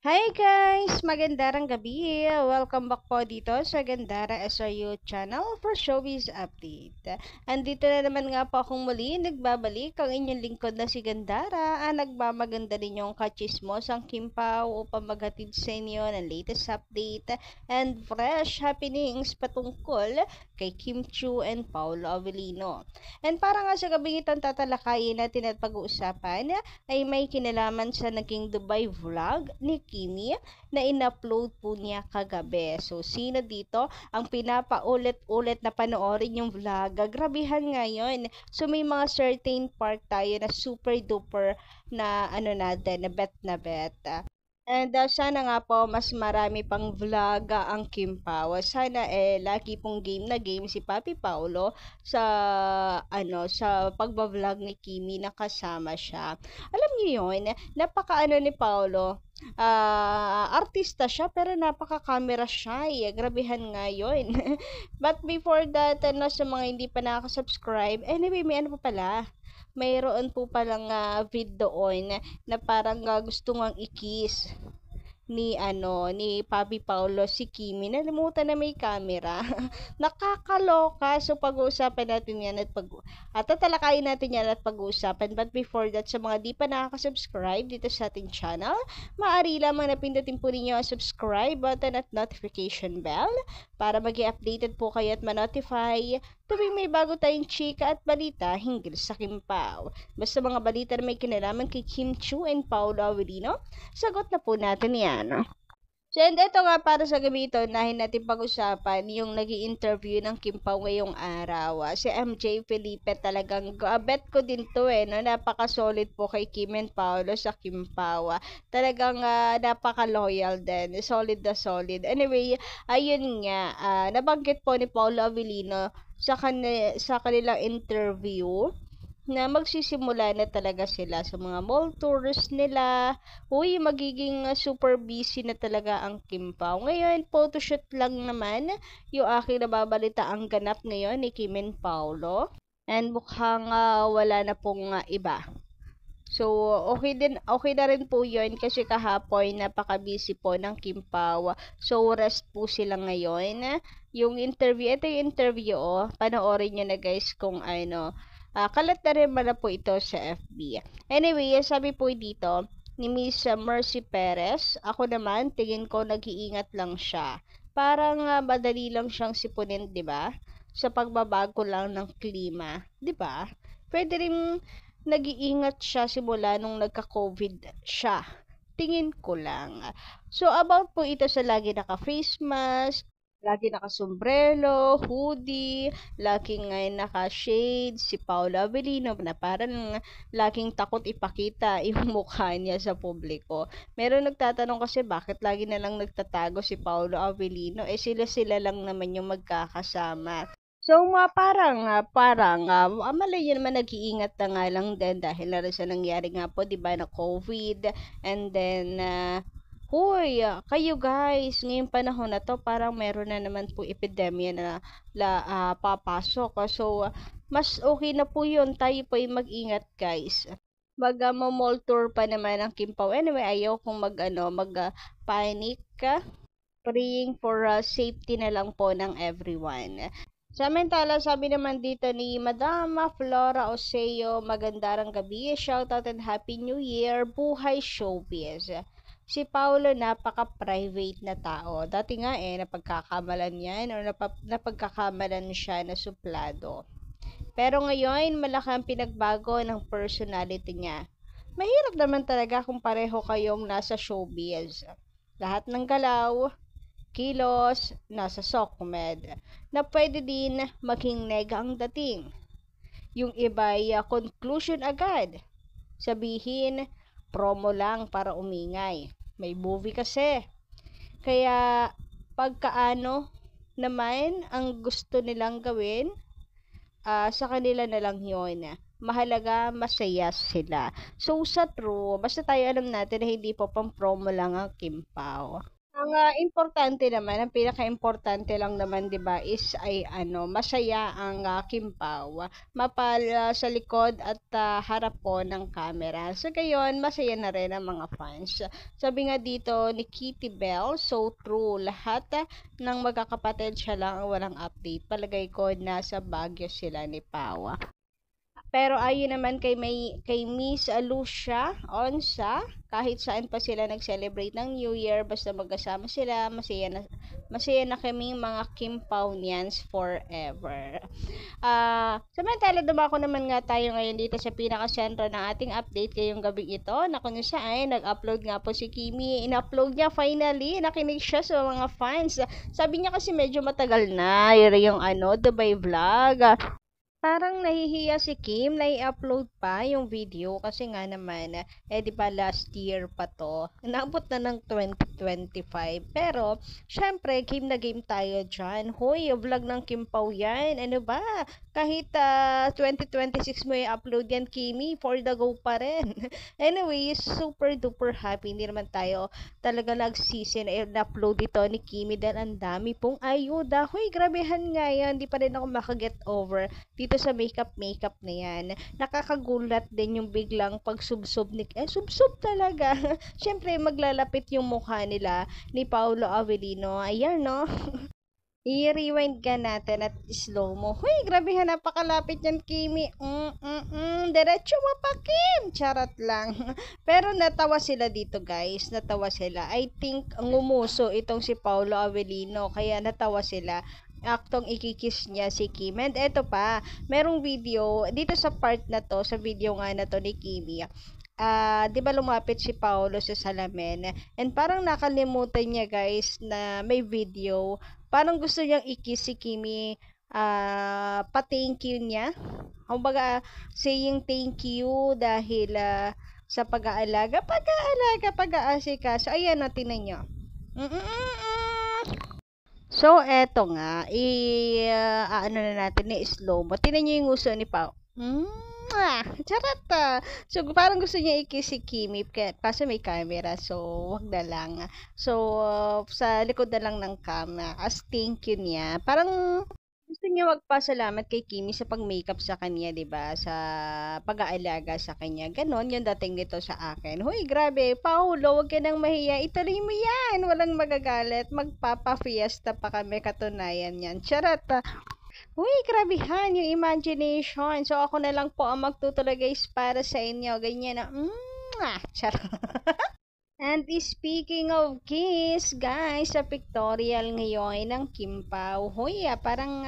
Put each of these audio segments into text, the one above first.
Hi guys! Magandang gabi! Welcome back po dito sa Gandara SRU channel for Showbiz Update. Andito na naman nga po akong muli, nagbabalik ang inyong lingkod na si Gandara, ang nagmamaganda ninyong kachismos ang Kimpaw upang maghatid sa inyo ng latest update and fresh happenings patungkol kay Kim Chiu and Paolo Avellino. And para nga sa gabing itong tatalakayin natin at pag-uusapan, ay may kinalaman sa naging Dubai vlog ni Kimi na in-upload po niya kagabi. So, sino dito ang pinapaulit-ulit na panoorin yung vlog? Grabihan ngayon. So, may mga certain part tayo na super duper na natin, na bet. And sana nga po mas marami pang vlog ang Kim Pao. Sana lagi pong game na game si Papi Paulo sa sa pagba-vlog ni Kimi na kasama siya. Alam niyo 'yon, napaka ni Paulo. Artista siya pero napaka-camera shy. Grabehan nga 'yon. But before that, sa mga hindi pa nakaka-subscribe, anyway, may pa pala. Mayroon po palang video doon na parang gusto ngang i-kiss ni Papi Paulo si Kimi. Nalimutan na may camera. Nakakaloka. So pag-uusapan natin yan at tatalakayin natin yan at pag-uusapan. But before that, sa mga di pa nakaka-subscribe dito sa ating channel, maaari lamang na pindutin po ninyo ang subscribe button at notification bell para mag-i-updated po kayo at ma-notify tuwing may bago tayong chika at balita hinggil sa Kimpaw. Basta mga balita na may kinalaman kay Kim Chiu and Paolo Avellino, sagot na po natin yan. So, and ito nga para sa gabi ito, nahin natin pag-usapan yung nag-i-interview ng Kimpaw ngayong araw. Si MJ Felipe talagang, bet ko din to no? Napaka-solid po kay Kim and Paolo sa Kimpaw. Talagang napaka-loyal din. Solid na solid. Anyway, ayun nga, nabanggit po ni Paolo Avellino sa kanilang interview na magsisimula na talaga sila sa mga mall tours nila. Uy, magiging super busy na talaga ang Kimpaw. Ngayon, photoshoot lang naman yung aking nababalita ang ganap ngayon ni Kim and Paolo. And mukhang wala na pong iba. So, okay na rin po yun kasi kahapon napaka-busy po ng Kimpaw. So, rest po sila ngayon. Yung interview, ito yung interview, panoorin nyo na guys kung kalat na rin na po ito sa FB. Anyway, sabi po dito ni Miss Mercy Perez, ako naman, tingin ko nag-iingat lang siya. Parang madali lang siyang sipunin, di ba? Sa pagbabago lang ng klima, di ba? Pwede rin nag-iingat siya simula nung nagka-COVID siya. Tingin ko lang. So, about po ito sa lagi naka-face mask, lagi naka-sombrero, hoodie, laging naka-shade, si Paolo Avellino na parang laging takot ipakita yung mukha niya sa publiko. Meron nagtatanong kasi bakit lagi na lang nagtatago si Paolo Avellino, sila lang naman yung magkakasama. So, malay yun naman nag-iingat na nga lang din dahil na rin sa nangyari nga po, di ba, na COVID, and then, Hoy, kayo guys, ngayong panahon na to parang meron na naman po epidemya na papasok. So, mas okay na po yun. Tayo po yung mag-ingat guys. Mall tour pa naman ang Kimpaw. Anyway, ayaw kong panic. Praying for safety na lang po ng everyone. Samantala, sabi naman dito ni Madama Flora Oseo, magandang gabi, shoutout and Happy New Year, buhay showbiz. Si Paolo napaka-private na tao. Dati nga napagkakamalan yan o napagkakamalan siya na suplado. Pero ngayon, malaki ang pinagbago ng personality niya. Mahirap naman talaga kung pareho kayong nasa showbiz. Lahat ng galaw, kilos, nasa SOCMED, na pwede din maging nega ang dating. Yung iba ay conclusion agad. Sabihin, promo lang para umingay. May movie kasi. Kaya pagkaano naman ang gusto nilang gawin, sa kanila na lang yun. Mahalaga, masaya sila. So, sa true, basta tayo alam natin na hindi po pang promo lang ang Kimpaw. Ang importante naman, ang pinaka-importante lang naman 'di ba is ay ano, masaya ang Kimpaw. Mapala sa likod at harap po ng camera. So gayon, masaya na rin ang mga fans. Sabi nga dito ni Kitty Bell, so true. Lahat ng magkakapatid siya lang ang walang update. Palagay ko nasa Baguio sila ni Pau. Pero ayon naman kay Miss Lucia Onsa, kahit saan pa sila nag-celebrate ng New Year, basta magkasama sila, masaya na kaming mga Kimpawnians forever. Samantala dumako naman nga tayo ngayon dito sa pinaka-sentro ng ating update ngayong gabing ito, na kung saan nag-upload nga po si Kimi. In-upload niya finally, nakinig siya sa mga fans. Sabi niya kasi medyo matagal na yung Dubai vlog. Parang nahihiya si Kim na i-upload pa yung video kasi nga naman, di ba last year pa to, naabot na ng 2025. Pero, syempre, game na game tayo dyan. Hoy, vlog ng Kim Pao yan. Ano ba? Kahit 2026 mo i-upload yan, Kimi, for the go pa rin. Anyway, super duper happy. Hindi naman tayo talaga nagsisi na i-upload ito ni Kimi dahil ang dami pong ayuda. Hoy, grabehan nga yan. Di pa rin ako makaget over dito sa makeup na yan. Nakakagulat din yung biglang pagsubsob subsob talaga. Syempre maglalapit yung mukha nila ni Paolo Avellino. Ayan no. I-rewind ka natin at slow mo. Huy, grabehan, napakalapit yan, Kimi. Diretso mo pa, Kim. Charot lang. Pero natawa sila dito, guys. Natawa sila. I think ngumuso itong si Paolo Avellino. Kaya natawa sila. Aktong ikikis niya si Kim. And eto pa, merong video, dito sa part na to, sa video nga na to ni Kimi, di ba lumapit si Paolo sa salamin, and parang nakalimutan niya guys na may video, parang gusto niyang ikis si Kimi, pa-thank you niya, kumbaga saying thank you dahil sa pag-aasikaso. Ayan na, tinan niyo. So, eto nga, ano na natin, i-slow mo. Tinan niyo yung uso ni Pao. Charot. So, parang gusto niya i-kiss si Kimi, kaso may camera, so, wag na lang. So, sa likod na lang ng cam, as thank you niya. Parang, gusto niya magpasalamat kay Kimi sa pag-makeup sa kanya, 'di ba? Sa pag-aalaga sa kanya. Ganon yung dating nito sa akin. Hoy, grabe, Paulo, wag ka nang mahiya. Ituloy mo 'yan. Walang magagalit. Magpapa-fiesta pa kami, katunayan 'yan. Charot. Uy, grabehan yung imagination. So, ako na lang po ang magtutuloy guys para sa inyo. Ganyan na. Charot. And speaking of kiss, guys, sa pictorial ngayon ng Kim Pao, hoy, parang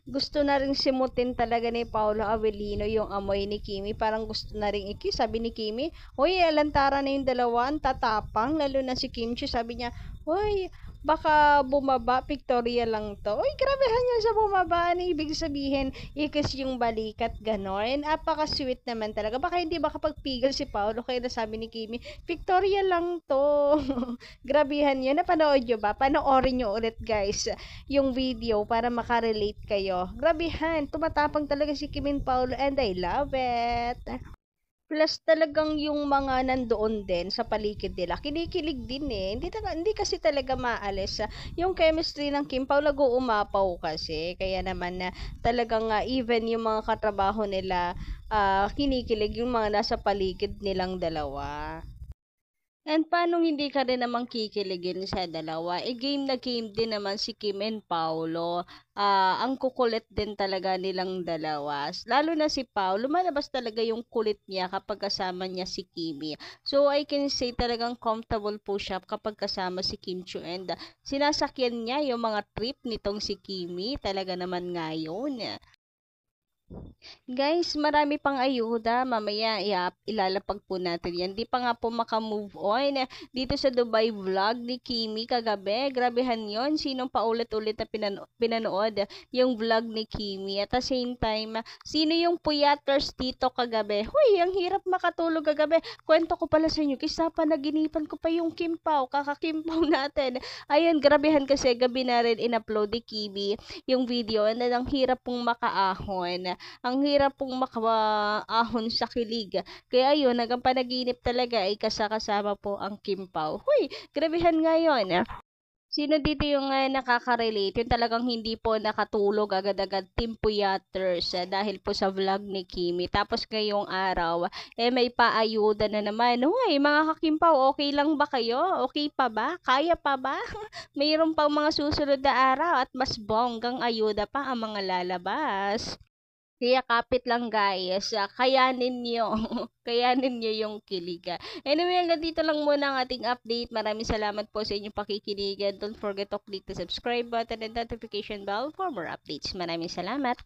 gusto na rin simutin talaga ni Paolo Avellino yung amoy ni Kimi. Parang gusto na rin ikiss. Sabi ni Kimi, hoy, alantara na yung dalawa, tatapang, lalo na si Kimchi. Sabi niya, hoy, baka bumaba, pictorial lang to. Uy, grabehan niya sa bumaba. Ano ibig sabihin? Ikiss yung balikat, ganon. Apaka-sweet naman talaga. Baka hindi makapagpigil si Paolo, kaya nasabi ni Kimi, pictorial lang to. Grabehan niya. Napanood nyo ba? Panoorin nyo ulit, guys, yung video para makarelate kayo. Grabehan. Tumatapang talaga si Kim and Paolo, and I love it. Plus talagang yung mga nandoon din sa paligid nila, kinikilig din eh. Hindi kasi talaga maalis. Yung chemistry ng Kim Pao nag-uumapaw kasi. Kaya naman talagang even yung mga katrabaho nila, kinikilig yung mga nasa paligid nilang dalawa. And paano hindi ka rin naman kikiligin sa dalawa? Game na game din naman si Kim and Paolo. Ang kukulit din talaga nilang dalawa. Lalo na si Paolo, lumalabas talaga yung kulit niya kapag kasama niya si Kimi. So, I can say talagang comfortable po siya kapag kasama si Kim Chiu. And sinasakyan niya yung mga trip nitong si Kimi. Talaga naman ngayon. Guys, marami pang ayuda. Mamaya ilalapag po natin yan. Di pa nga po makamove on dito sa Dubai vlog ni Kimi kagabi. Grabehan yon. Sinong paulit-ulit na pinanood yung vlog ni Kimi. At the same time, sino yung puyaters dito kagabi? Huy, ang hirap makatulog kagabi. Kwento ko pala sa inyo. Kisa panaginipan ko pa yung Kim Pao. Kaka-Kim Pao natin. Ayun, grabehan kasi gabi na rin in-upload ni Kimi yung video. And ang hirap pong makaahon. Ang hirap pong makaahon sa kilig. Kaya yun, hanggang panaginip talaga ay kasama po ang Kim Pao. Huy, grabehan nga yun. Sino dito yung nakaka-relate? Yung talagang hindi po nakatulog agad-agad, Team Puyaters, dahil po sa vlog ni Kimi. Tapos ngayong araw, may paayuda na naman. Hoy, mga kakimpaw, okay lang ba kayo? Okay pa ba? Kaya pa ba? Mayroon pang mga susunod na araw at mas bonggang ayuda pa ang mga lalabas. Kaya kapit lang guys, kayanin nyo, kayanin nyo yung kilig. Anyway, hanggang dito lang muna ang ating update. Maraming salamat po sa inyong pakikinig. Don't forget to click the subscribe button and notification bell for more updates. Maraming salamat.